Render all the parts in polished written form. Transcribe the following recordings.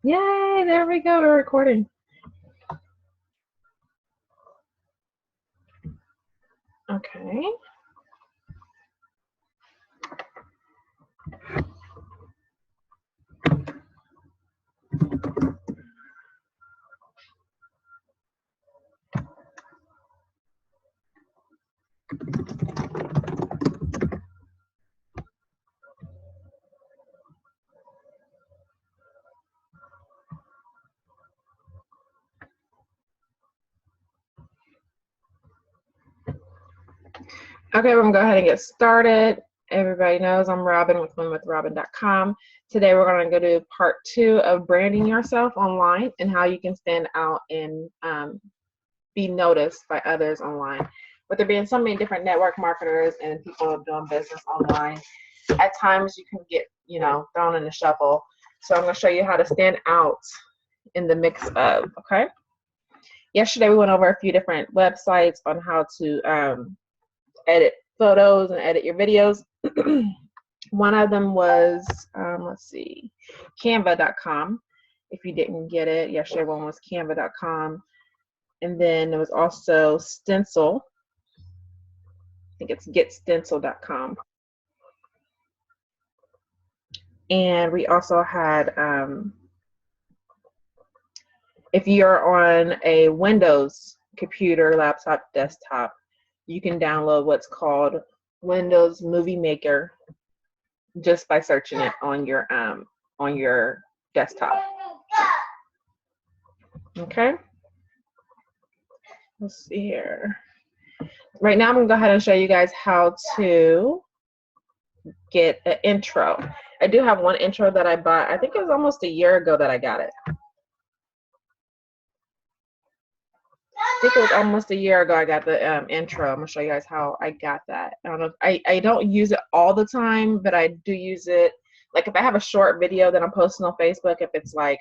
Yay, there we go. We're recording. Okay. Okay, we're gonna go ahead and get started. Everybody knows I'm Robin with winwithrobin.com. Today we're gonna go to part 2 of branding yourself online and how you can stand out and be noticed by others online. With there being so many different network marketers and people doing business online, at times you can get, thrown in the shuffle. So I'm gonna show you how to stand out in the mix of, okay? Yesterday we went over a few different websites on how to edit photos and edit your videos. One of them was, let's see, canva.com. If you didn't get it, yesterday one was canva.com. And then there was also Stencil. I think it's getstencil.com. And we also had, if you're on a Windows computer, laptop, desktop, you can download what's called Windows Movie Maker just by searching it on your desktop. Okay. Let's see here. Right now I'm gonna go ahead and show you guys how to get an intro. I do have one intro that I bought. I think it was almost a year ago that I got it. I think it was almost a year ago I got the intro. I'm gonna show you guys how I got that. I don't know. I don't use it all the time, but I do use it. Like if I have a short video that I'm posting on Facebook, if it's like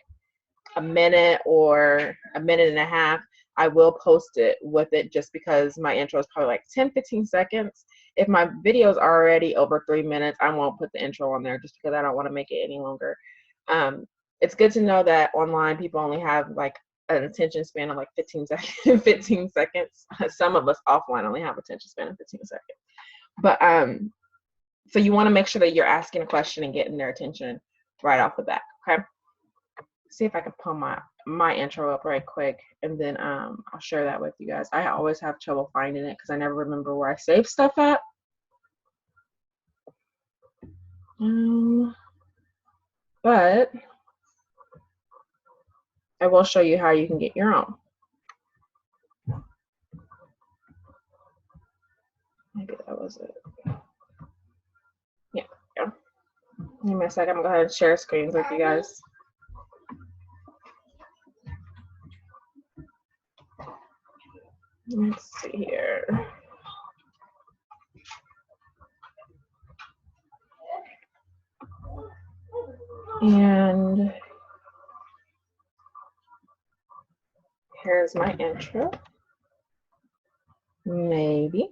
a minute or a minute and a half, I will post it with it just because my intro is probably like 10-15 seconds. If my video is already over 3 minutes, I won't put the intro on there just because I don't want to make it any longer. It's good to know that online people only have like an attention span of like 15 seconds. Some of us offline only have attention span of 15 seconds. But so you want to make sure that you're asking a question and getting their attention right off the bat. Okay. See if I can pull my intro up right quick, and then I'll share that with you guys. I always have trouble finding it because I never remember where I save stuff at. But I will show you how you can get your own. Maybe that was it. Yeah. Give me a second. I'm gonna go ahead and share screens with you guys. Let's see here. And here's my intro. Maybe.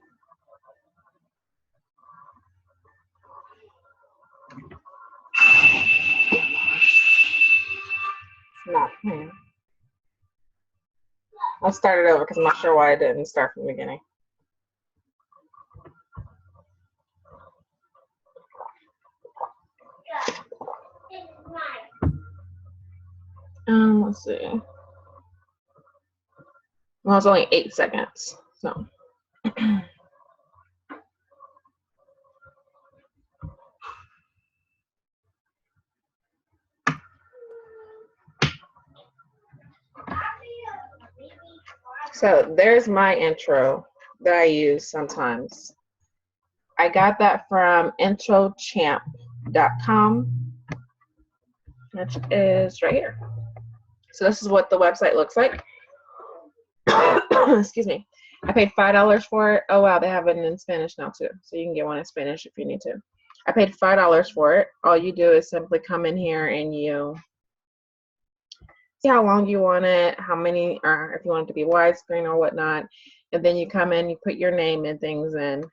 It's not here. I'll start it over because I'm not sure why I didn't start from the beginning. Let's see. Well, it's only 8 seconds, so. So there's my intro that I use sometimes. I got that from introchamp.com, which is right here. So this is what the website looks like. Excuse me. I paid $5 for it. Oh wow, they have it in Spanish now too. So you can get one in Spanish if you need to. I paid $5 for it. All you do is simply come in here and you see how long you want it, how many, or if you want it to be widescreen or whatnot. And then you come in, you put your name and things in.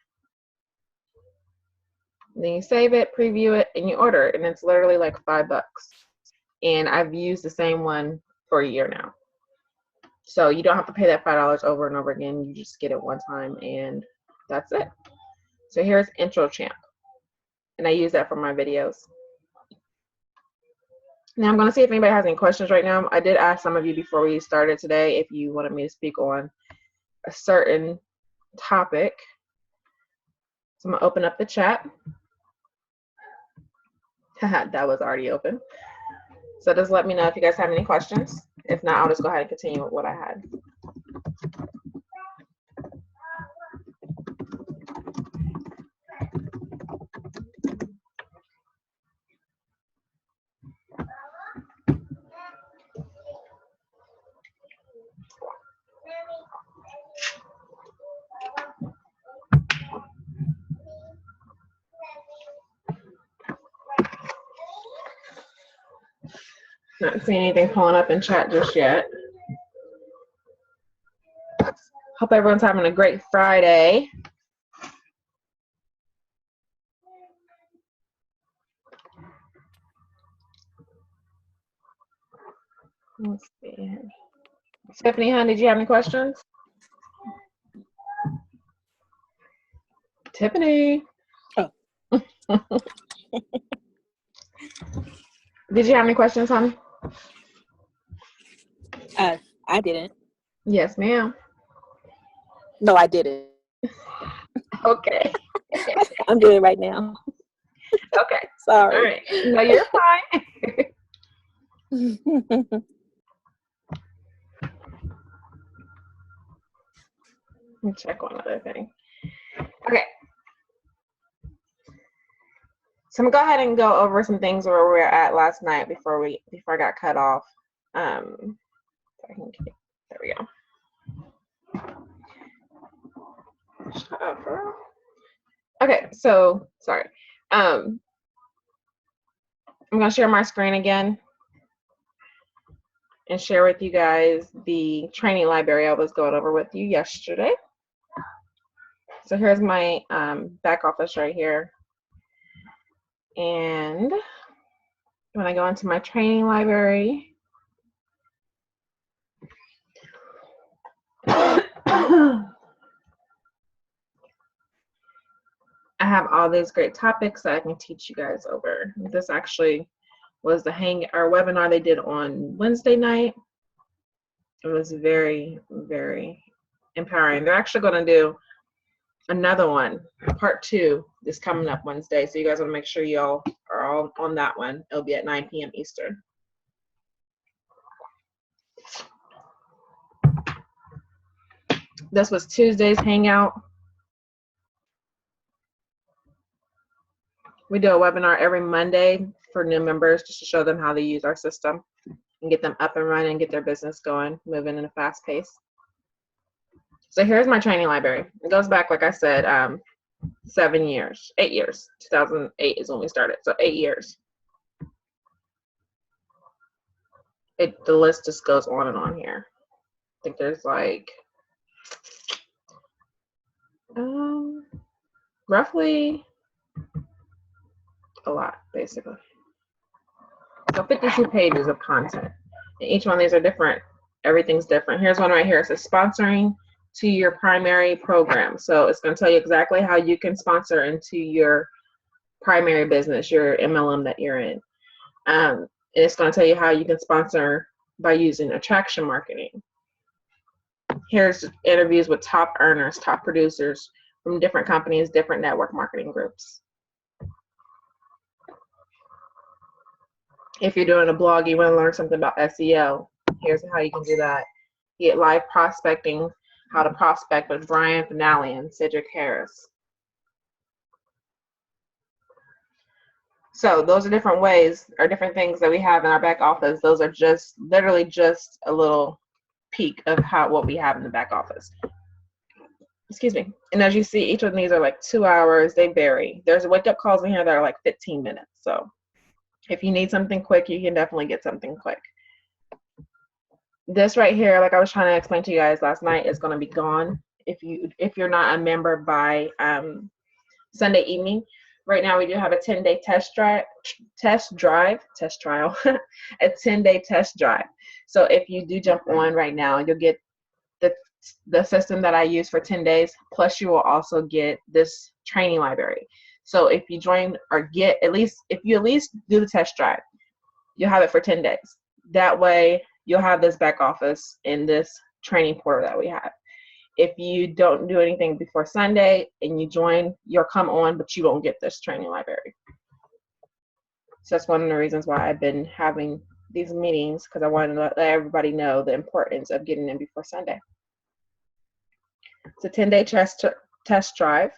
And then you save it, preview it, and you order it. And it's literally like $5. and I've used the same one for a year now. So you don't have to pay that $5 over and over again. You just get it one time and that's it. So here's Intro Champ, and I use that for my videos. Now I'm going to see if anybody has any questions right now. I did ask some of you before we started today if you wanted me to speak on a certain topic. So I'm going to open up the chat. That was already open. So just let me know if you guys have any questions. If not, I'll just go ahead and continue with what I had. Not seeing anything pulling up in chat just yet. Hope everyone's having a great Friday. Let's see here. Stephanie, hon, did you have any questions? Tiffany. Oh. Did you have any questions, hon? I didn't. Yes, ma'am. No, I didn't. Okay. I'm good right now. Okay. Sorry. All right. No, you're fine. Let me check one other thing. Okay. So I'm gonna go ahead and go over some things where we were at last night before I got cut off. There we go. Shut up, girl. Okay, so sorry. I'm gonna share my screen again and share with you guys the training library I was going over with you yesterday. So here's my back office right here. And when I go into my training library, I have all these great topics that I can teach you guys over. This actually was our webinar they did on Wednesday night. It was very, very empowering. They're actually going to do another one, part 2, is coming up Wednesday. So you guys want to make sure y'all are all on that one. It'll be at 9 p.m. Eastern. This was Tuesday's hangout. We do a webinar every Monday for new members just to show them how to use our system and get them up and running and get their business going, moving in a fast pace. So here's my training library. It goes back, like I said, 8 years. 2008 is when we started, so 8 years. The list just goes on and on here. I think there's like roughly a lot, basically. So 52 pages of content. And each one of these are different. Everything's different. Here's one right here. It says sponsoring to your primary program. So it's going to tell you exactly how you can sponsor into your primary business, your MLM that you're in. And it's going to tell you how you can sponsor by using attraction marketing. Here's interviews with top earners, top producers from different companies, different network marketing groups. If you're doing a blog, you want to learn something about SEO, here's how you can do that. Get live prospecting, how to prospect with Brian Finale and Cedric Harris. So those are different ways or different things that we have in our back office. Those are just literally just a little peek of what we have in the back office. Excuse me. And as you see, each of these are like 2 hours. They vary. There's wake up calls in here that are like 15 minutes. So if you need something quick, you can definitely get something quick. This right here, like I was trying to explain to you guys last night, is going to be gone if you're not a member by Sunday evening. Right now we do have a 10-day test trial, a 10-day test drive. So if you do jump on right now, you'll get the system that I use for 10 days, plus you will also get this training library. So if you join or get if you at least do the test drive, you'll have it for 10 days. That way you'll have this back office in this training portal that we have. If you don't do anything before Sunday and you join, you'll come on, but you won't get this training library. So that's one of the reasons why I've been having these meetings, because I want to let everybody know the importance of getting in before Sunday. It's a 10-day test drive.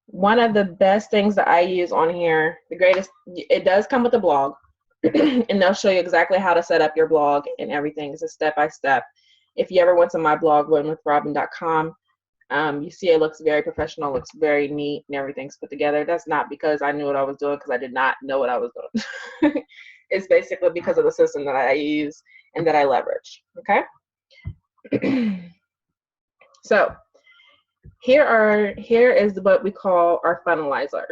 One of the best things that I use on here, it does come with a blog, and they'll show you exactly how to set up your blog and everything. It's a step-by-step. If you ever went to my blog, winwithrobin.com, you see it looks very professional, looks very neat, and everything's put together. That's not because I knew what I was doing, because I did not know what I was doing. It's basically because of the system that I use and that I leverage, okay? So here is what we call our funnelizer.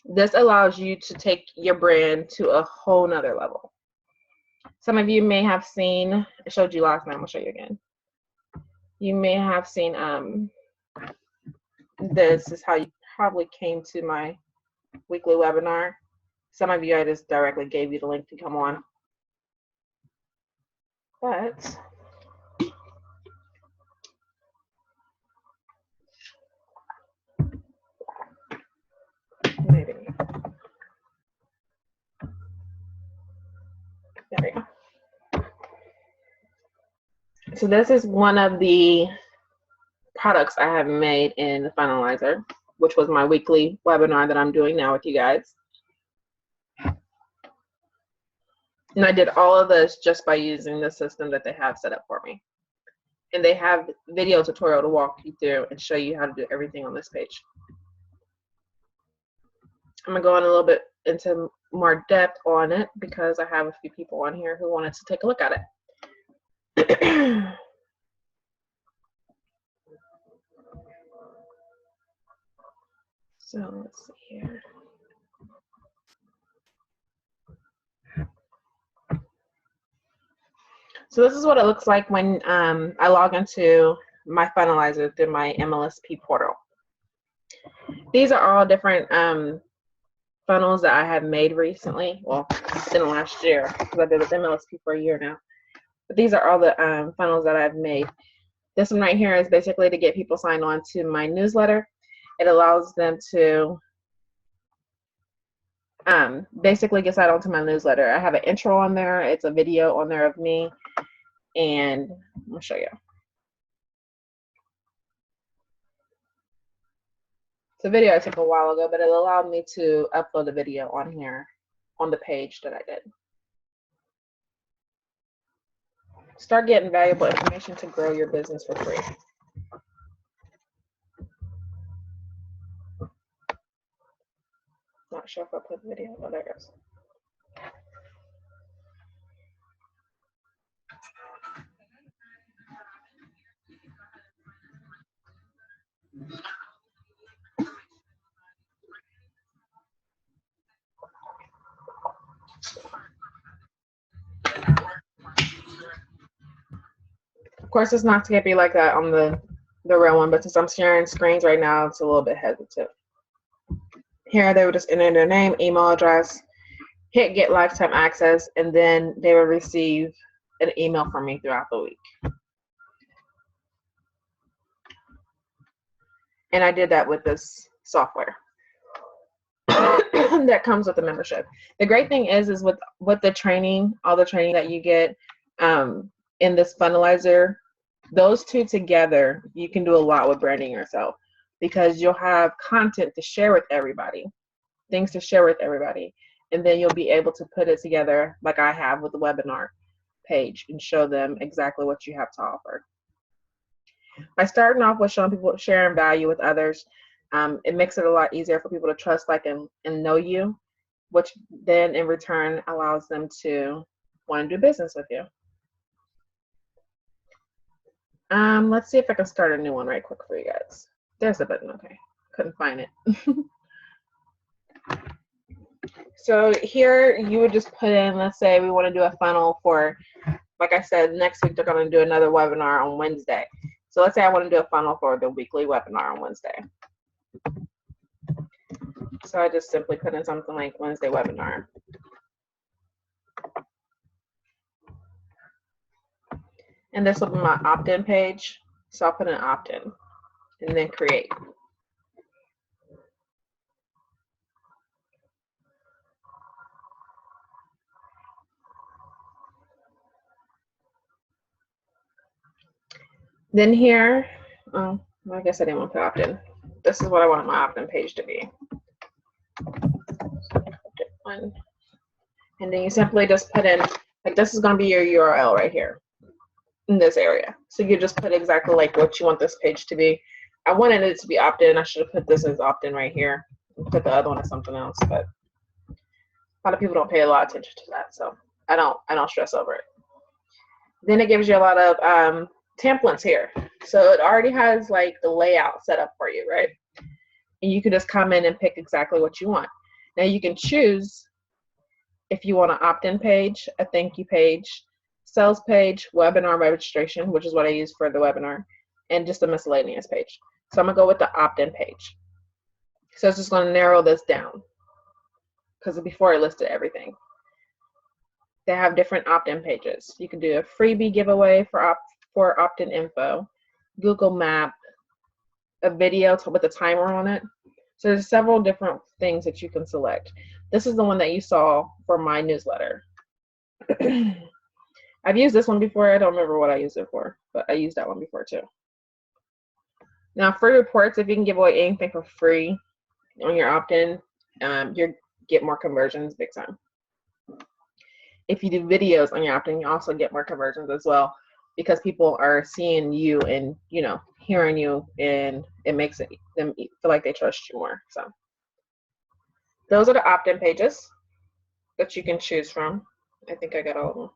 This allows you to take your brand to a whole nother level. Some of you may have seen, I showed you last night, I'll show you again. You may have seen, this is how you probably came to my weekly webinar. Some of you, I just directly gave you the link to come on. But maybe. There we go. So this is one of the products I have made in the funnelizer, which was my weekly webinar that I'm doing now with you guys. And I did all of this just by using the system that they have set up for me. And they have video tutorial to walk you through and show you how to do everything on this page. I'm gonna go on a little bit into more depth on it because I have a few people on here who wanted to take a look at it. So let's see here. So this is what it looks like when I log into my funnelizer through my MLSP portal. These are all different funnels that I have made recently. Well, in the last year, because I've been with MLSP for a year now. But these are all the funnels that I've made. This one right here is basically to get people signed on to my newsletter. It allows them to basically get signed on to my newsletter. I have an intro on there. It's a video on there of me. And I'll show you. It's a video I took a while ago, but it allowed me to upload the video on here on the page that I did. Start getting valuable information to grow your business for free. Not sure if I put the video. Oh, there it goes. Of course, it's not going to be like that on the real one, but since I'm sharing screens right now, it's a little bit hesitant. Here, they would just enter their name, email address, hit get lifetime access, and then they will receive an email from me throughout the week. And I did that with this software that comes with the membership. The great thing is with the training, all the training that you get in this funnelizer, those two together, you can do a lot with branding yourself because you'll have content to share with everybody, things to share with everybody, and then you'll be able to put it together like I have with the webinar page and show them exactly what you have to offer. By starting off with showing people sharing value with others, it makes it a lot easier for people to trust, like, and know you, which then in return allows them to want to do business with you. Let's see if I can start a new one right quick for you guys. There's the button. Okay, couldn't find it. So here you would just put in, let's say we want to do a funnel for, like I said, next week they're going to do another webinar on Wednesday. So let's say I want to do a funnel for the weekly webinar on Wednesday. So I just simply put in something like Wednesday webinar. And this will be my opt-in page. So I'll put an opt-in and then create. Then here, I guess I didn't want to opt-in. This is what I want my opt-in page to be. And then you simply just put in, like this is going to be your URL right here in this area. So you just put exactly like what you want this page to be. I wanted it to be opt-in. I should have put this as opt-in right here and put the other one as something else, but a lot of people don't pay a lot of attention to that, so I don't stress over it. Then it gives you a lot of templates here. So it already has like the layout set up for you, right? And you can just come in and pick exactly what you want. Now you can choose if you want an opt-in page, a thank you page, sales page, webinar registration, which is what I use for the webinar, and just a miscellaneous page. So I'm gonna go with the opt-in page. So it's just gonna narrow this down because before it listed everything. They have different opt-in pages. You can do a freebie giveaway for opt-in info, Google Map, a video with a timer on it. So there's several different things that you can select. This is the one that you saw for my newsletter. I've used this one before. I don't remember what I used it for, but I used that one before too. Now, free reports, if you can give away anything for free on your opt-in, you get more conversions big time. If you do videos on your opt-in, you also get more conversions as well because people are seeing you and, you know, hearing you, and it makes them feel like they trust you more. So those are the opt-in pages that you can choose from. I think I got all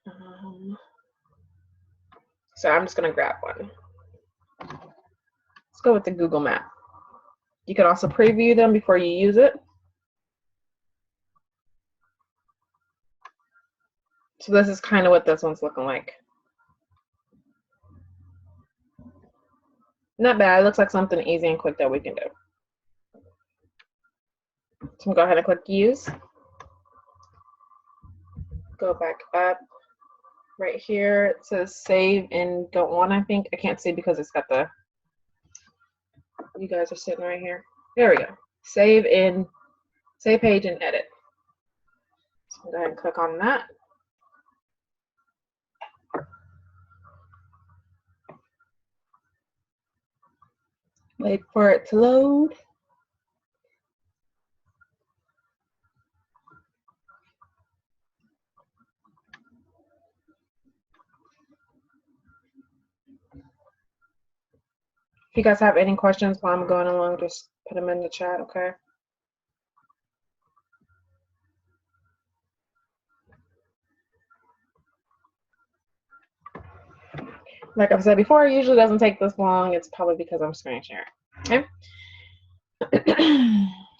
of them. So I'm just going to grab one. Let's go with the Google Map. You can also preview them before you use it. So this is kind of what this one's looking like. Not bad. It looks like something easy and quick that we can do. So I'm going to go ahead and click use. Go back up. Right here it says save and don't want, I think. I can't see because it's got the, you guys are sitting right here. There we go. Save page and edit. So go ahead and click on that. Wait for it to load. If you guys have any questions while I'm going along, just put them in the chat, okay? Like I've said before, it usually doesn't take this long. It's probably because I'm screen sharing, okay?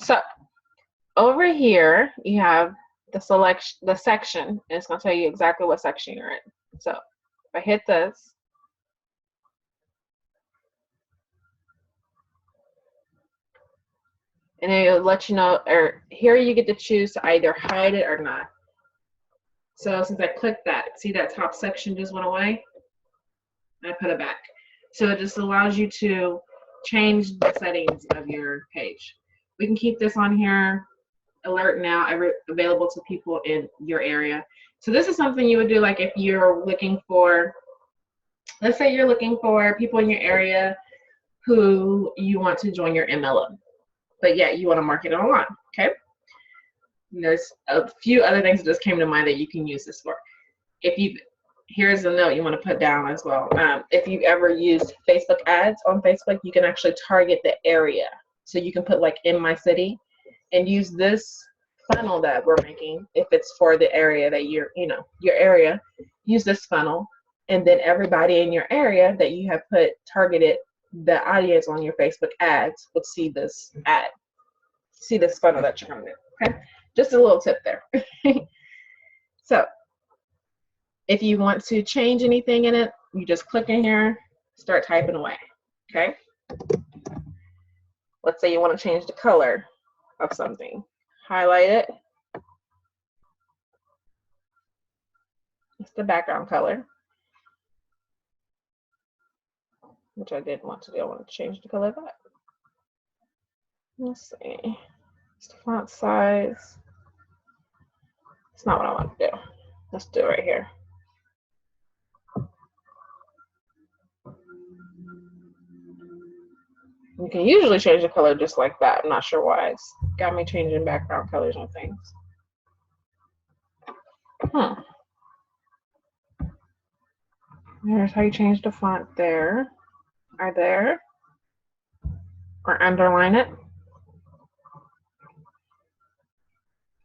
So over here, you have the section, and it's gonna tell you exactly what section you're in. So if I hit this, and then it'll let you know, or here you get to choose to either hide it or not. So since I clicked that, see that top section just went away? I put it back. So it just allows you to change the settings of your page. We can keep this on here, alert now, available to people in your area. So this is something you would do like if you're looking for, let's say you're looking for people in your area who you want to join your MLM, but yet you want to market it online, okay? And there's a few other things that just came to mind that you can use this for. Here's a note you want to put down as well. If you've ever used Facebook ads on Facebook, you can actually target the area. So you can put like in my city and use this funnel that we're making. If it's for the area that your area, use this funnel, and then everybody in your area that you have put targeted the audience on your Facebook ads would see this ad, see this funnel that you're coming in. Okay, just a little tip there. So if you want to change anything in it, you just click in here, start typing away. Okay, let's say you want to change the color of something, highlight it. It's the background color, which I didn't want to do. I want to change the color of that. Let's see. It's the font size. It's not what I want to do. Let's do it right here. You can usually change the color just like that. I'm not sure why. It's got me changing background colors on things. There's how you change the font there. Or there. Or underline it.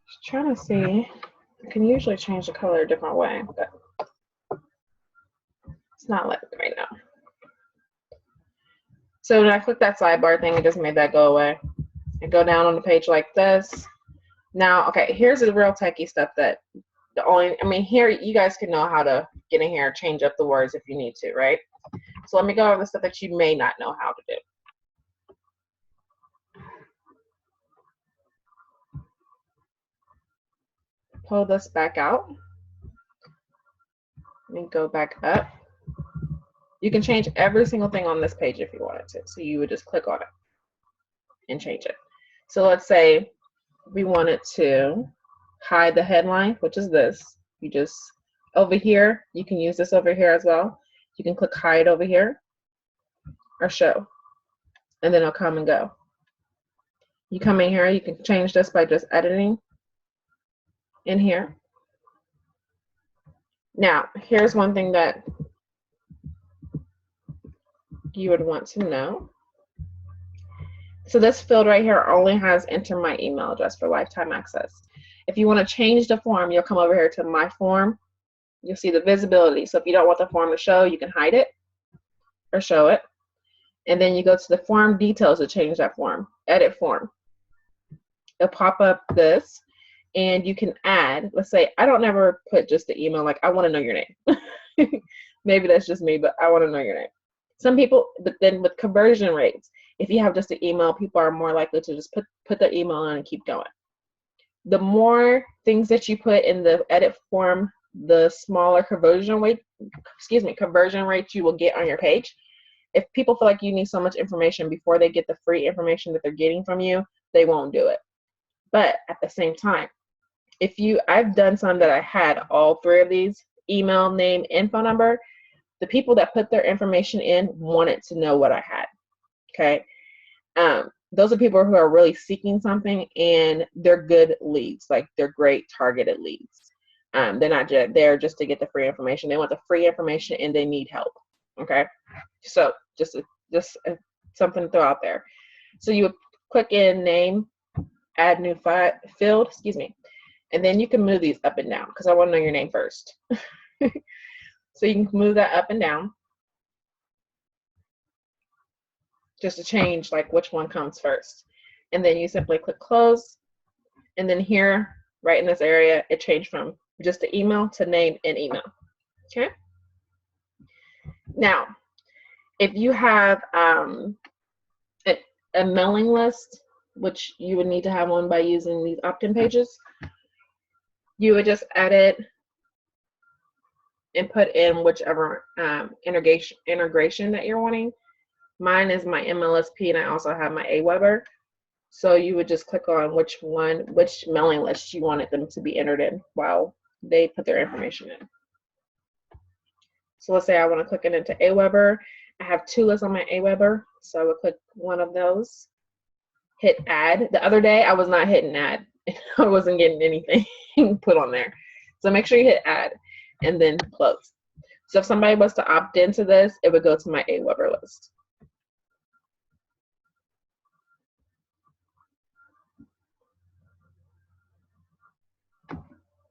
Just trying to see. You can usually change the color a different way, but it's not letting me right now. So when I click that sidebar thing, it just made that go away. And go down on the page like this. Now, okay, here's the real techie stuff that here you guys can know how to get in here, change up the words if you need to, right? So let me go over the stuff that you may not know how to do. Pull this back out. Let me go back up. You can change every single thing on this page if you wanted to. So you would just click on it and change it. So let's say we wanted to hide the headline, which is this. You just, over here, you can use this over here as well. You can click hide over here or show, and then it'll come and go. You come in here, you can change this by just editing in here. Now, here's one thing that you would want to know. So this field right here only has enter my email address for lifetime access. If you want to change the form, you'll come over here to my form. You'll see the visibility. So if you don't want the form to show, you can hide it or show it. And then you go to the form details to change that form, edit form. It'll pop up this, and you can add, let's say, I don't never put just the email, like I want to know your name. Maybe that's just me, but I want to know your name. Some people, but then with conversion rates, if you have just an email, people are more likely to just put the email on and keep going. The more things that you put in the edit form, the smaller conversion rate you will get on your page. If people feel like you need so much information before they get the free information that they're getting from you, they won't do it. But at the same time, I've done some that I had all three of these, email, name, and phone number. The people that put their information in wanted to know what I had. Okay. Those are people who are really seeking something, and they're good leads. Like, they're great targeted leads. They're not there just to get the free information. They want the free information and they need help. Okay. So just something to throw out there. So you would click in name, add new field, and then you can move these up and down because I want to know your name first. So you can move that up and down just to change like which one comes first. And then you simply click close. And then here, right in this area, it changed from just the email to name and email. Okay. Now, if you have a mailing list, which you would need to have one by using these opt-in pages, you would just edit and put in whichever integration that you're wanting. Mine is my MLSP, and I also have my Aweber. So you would just click on which mailing list you wanted them to be entered in while they put their information in. So let's say I want to click it into Aweber. I have 2 lists on my Aweber, so I would click one of those, hit add. The other day I was not hitting add. I wasn't getting anything put on there. So make sure you hit add and then close. So if somebody was to opt into this, it would go to my Aweber list.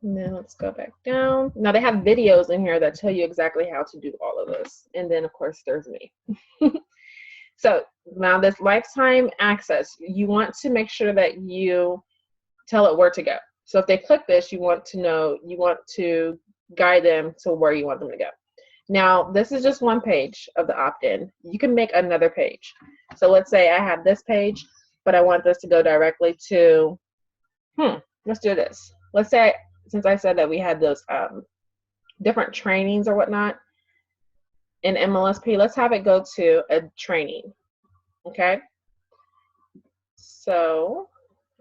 And then let's go back down. Now they have videos in here that tell you exactly how to do all of this. And then of course there's me. So now this lifetime access, you want to make sure that you tell it where to go. So if they click this, you want to guide them to where you want them to go. Now, this is just one page of the opt-in. You can make another page. So let's say I have this page, but I want this to go directly to, let's do this. Let's say, since I said that we had those different trainings or whatnot in MLSP, let's have it go to a training, okay? So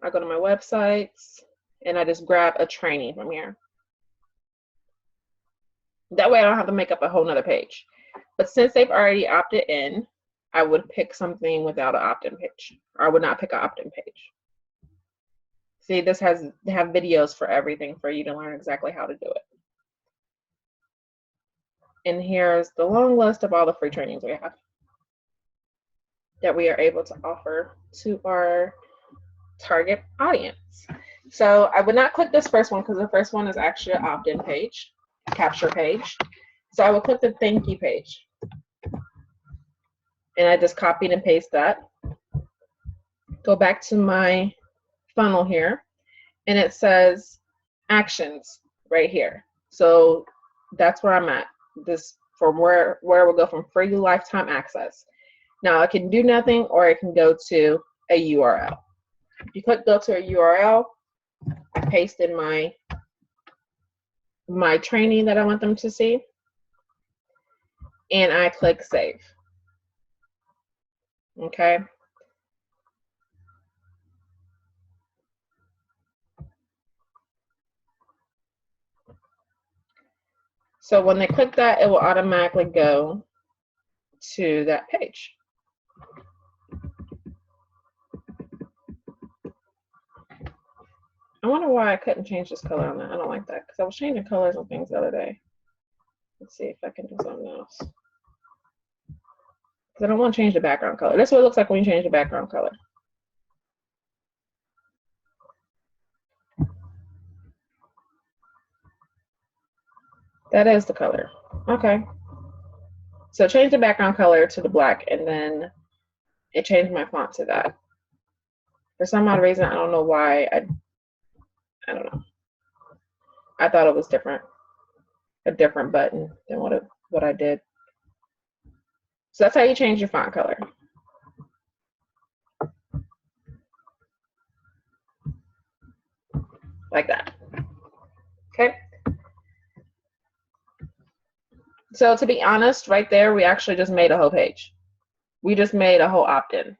I go to my websites and I just grab a training from here. That way I don't have to make up a whole nother page. But since they've already opted in, I would pick something without an opt-in page, or I would not pick an opt-in page. See, this have videos for everything for you to learn exactly how to do it. And here's the long list of all the free trainings we have that we are able to offer to our target audience. So I would not click this first one because the first one is actually an opt-in page, capture page. So I will click the thank you page. And I just copied and paste that. Go back to my funnel here, and it says actions right here. So that's where I'm at. This from where it will go from free lifetime access. Now I can do nothing, or I can go to a URL. If you click go to a URL, I paste in my training that I want them to see, and I click save. Okay. So when they click that, it will automatically go to that page. I wonder why I couldn't change this color on that. I don't like that because I was changing colors on things the other day. Let's see if I can do something else. Because I don't want to change the background color. That's what it looks like when you change the background color. That is the color. Okay. So change the background color to the black, and then it changed my font to that. For some odd reason, I don't know why. I don't know. I thought it was different, a different button than what I did. So that's how you change your font color. Like that. Okay. So to be honest, right there, we actually just made a whole page. We just made a whole opt-in.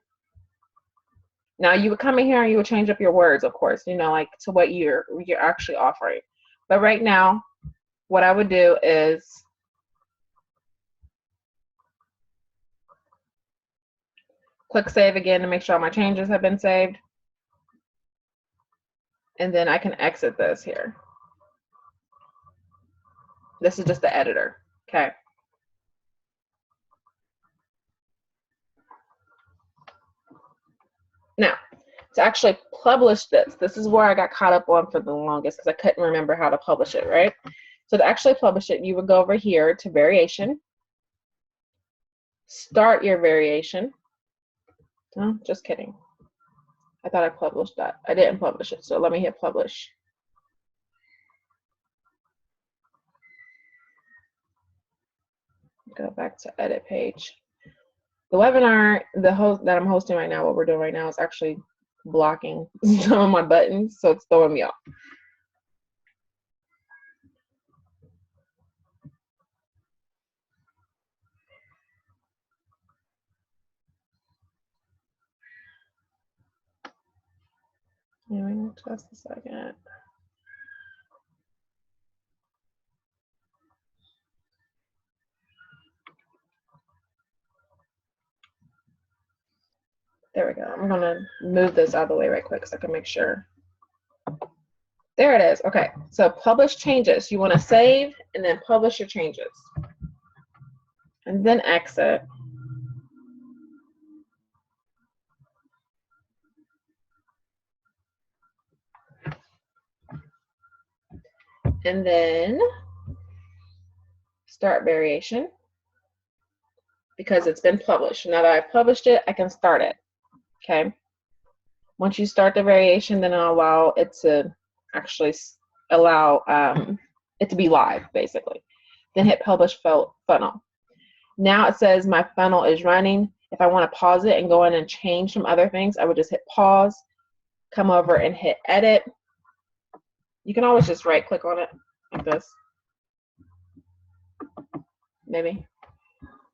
Now you would come in here and you would change up your words, of course, you know, like to what you're actually offering. But right now, what I would do is click save again to make sure all my changes have been saved. And then I can exit this here. This is just the editor, okay? Now, to actually publish this is where I got caught up on for the longest because I couldn't remember how to publish it, right? So to actually publish it, you would go over here to variation, start your variation. No, just kidding. I thought I published that. I didn't publish it, so let me hit publish. Go back to edit page. The webinar, the host that I'm hosting right now, what we're doing right now is actually blocking some of my buttons, so it's throwing me off. Just a second. There we go. I'm gonna move this out of the way right quick so I can make sure. There it is. Okay, so publish changes. You want to save and then publish your changes. And then exit. And then start variation. because it's been published. Now that I've published it, I can start it. Okay. Once you start the variation, then I'll allow it to actually allow it to be live, basically. Then hit publish funnel. Now it says my funnel is running. If I want to pause it and go in and change some other things, I would just hit pause, come over and hit edit. You can always just right click on it like this. Maybe.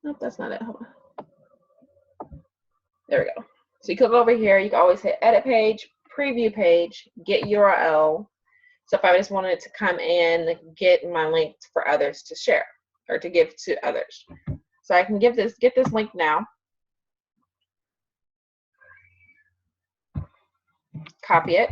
Nope, that's not it. Hold on. There we go. So you click over here, you can always hit edit page, preview page, get URL. So if I just wanted to come in, get my link for others to share or to give to others. So I can get this link now. Copy it.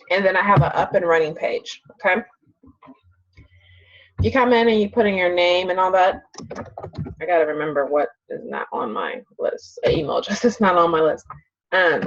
And then I have an up and running page, okay? You come in and you put in your name and all that. I gotta remember what is not on my list. An email address is not on my list. No.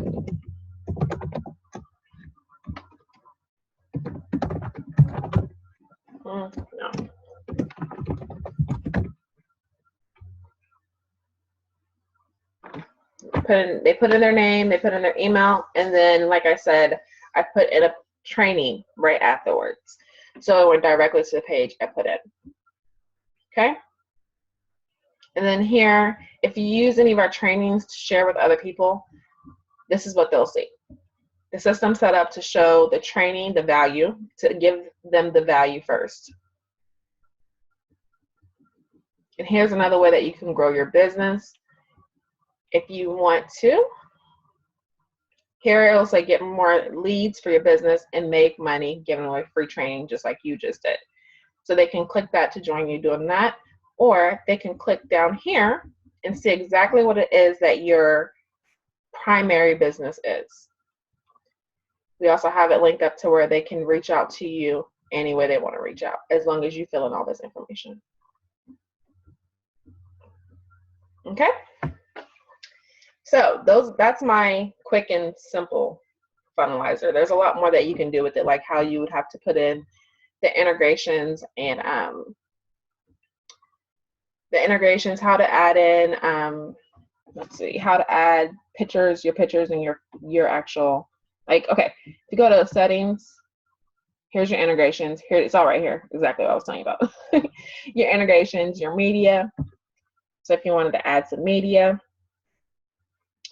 They put in their name, they put in their email, and then, like I said, I put in a training right afterwards. So it went directly to the page I put in. Okay? And then here, if you use any of our trainings to share with other people, this is what they'll see. The system set up to show the training, the value, to give them the value first. And here's another way that you can grow your business. If you want to, here it'll say get more leads for your business and make money giving away free training just like you just did. So they can click that to join you doing that, or they can click down here and see exactly what it is that your primary business is. We also have it linked up to where they can reach out to you any way they want to reach out, as long as you fill in all this information. Okay? So that's my quick and simple funnelizer. There's a lot more that you can do with it, like how you would have to put in the integrations and how to add in, let's see, how to add pictures, your pictures and your actual, like, okay, if you go to settings, here's your integrations. Here, it's all right here, exactly what I was telling you about. Your integrations, your media. So if you wanted to add some media,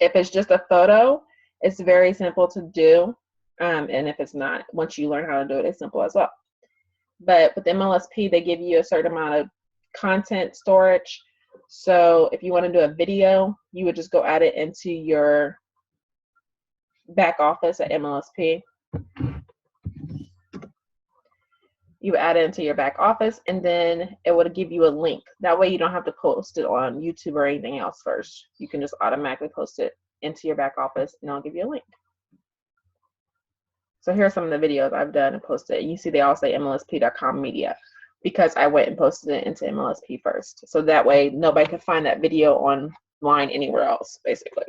if it's just a photo, it's very simple to do. And if it's not, once you learn how to do it, it's simple as well. But with MLSP, they give you a certain amount of content storage. So if you want to do a video, you would just go add it into your back office at MLSP. You add it into your back office, and then it would give you a link. That way you don't have to post it on YouTube or anything else first. You can just automatically post it into your back office, and it'll give you a link. So here are some of the videos I've done and posted. You see they all say MLSP.com media, because I went and posted it into MLSP first. So that way nobody can find that video online anywhere else, basically.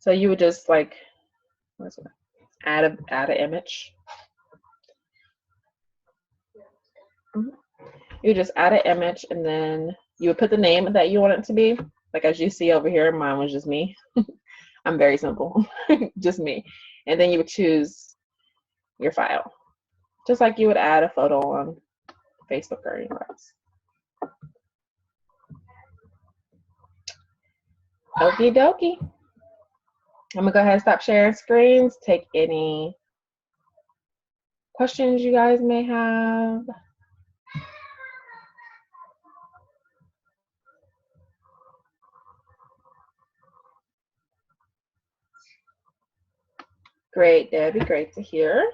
So you would just like, add an image. You just add an image, and then you would put the name that you want it to be. Like as you see over here, mine was just me. I'm very simple, just me. And then you would choose your file, just like you would add a photo on Facebook or anywhere else. Okie dokie. I'm gonna go ahead and stop sharing screens, take any questions you guys may have. Great, Debbie, great to hear.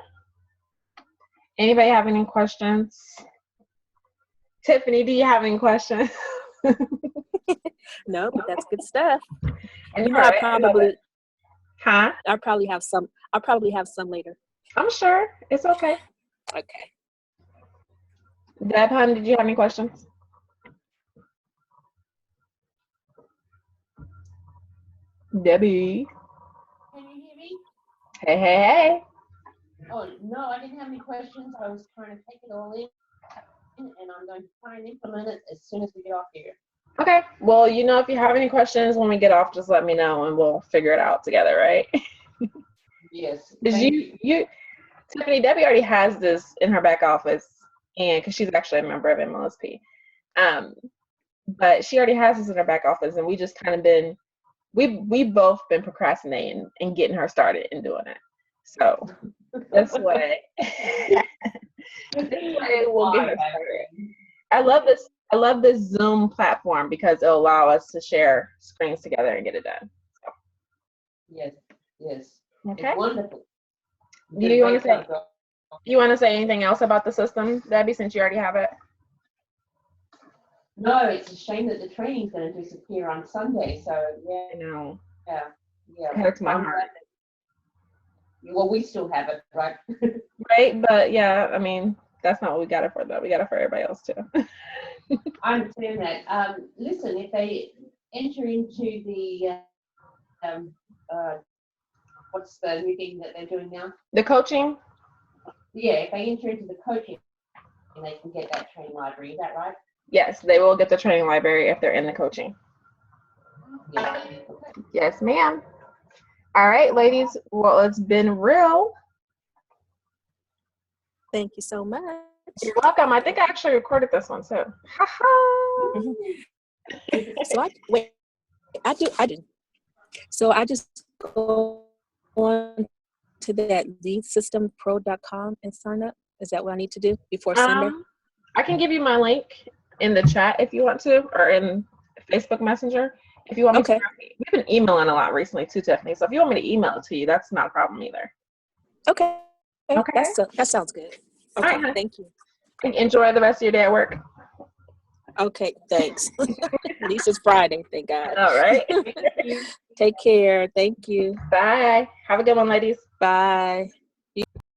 Anybody have any questions? Tiffany, do you have any questions? No, but that's good stuff. And you know, I probably, huh? I'll probably have some. I'll probably have some later. I'm sure. It's okay. Okay. Deb, hon, did you have any questions? Debbie. Can you hear me? Hey, hey, hey. Oh, no, I didn't have any questions. I was trying to take it all in, and I'm going to try and implement it as soon as we get off here. Okay. Well, if you have any questions when we get off, just let me know and we'll figure it out together, right? Yes. Because Thank you, Tiffany, Debbie already has this in her back office, and because she's actually a member of MLSP. But she already has this in her back office, and we just kind of we've both been procrastinating and getting her started and doing it. So this way, we'll get her started. I love this Zoom platform because it'll allow us to share screens together and get it done. So. Yes, yes. Okay. It's wonderful. Do you want to say anything else about the system, Debbie, since you already have it? No, it's a shame that the training's going to disappear on Sunday. So yeah, I know. yeah. It hurts my heart. Well, we still have it, right? Right, but yeah, I mean, that's not what we got it for, though. We got it for everybody else too. I understand that. Listen, if they enter into the what's the new thing that they're doing now? The coaching? Yeah, if they enter into the coaching, they can get that training library. Is that right? Yes, they will get the training library if they're in the coaching. Yeah. Yes, ma'am. All right, ladies. Well, it's been real. Thank you so much. You're welcome. I think I actually recorded this one too. So I do. So I just go on to that leadsystempro.com and sign up. Is that what I need to do before Sunday? I can give you my link in the chat if you want to, or in Facebook Messenger if you want me to. We've been emailing a lot recently too, Tiffany. So if you want me to email it to you, that's not a problem either. Okay. That sounds good. Okay, right. Thank you. Enjoy the rest of your day at work. Okay, thanks. At least it's Friday, thank God. All right. Take care. Thank you. Bye. Have a good one, ladies. Bye.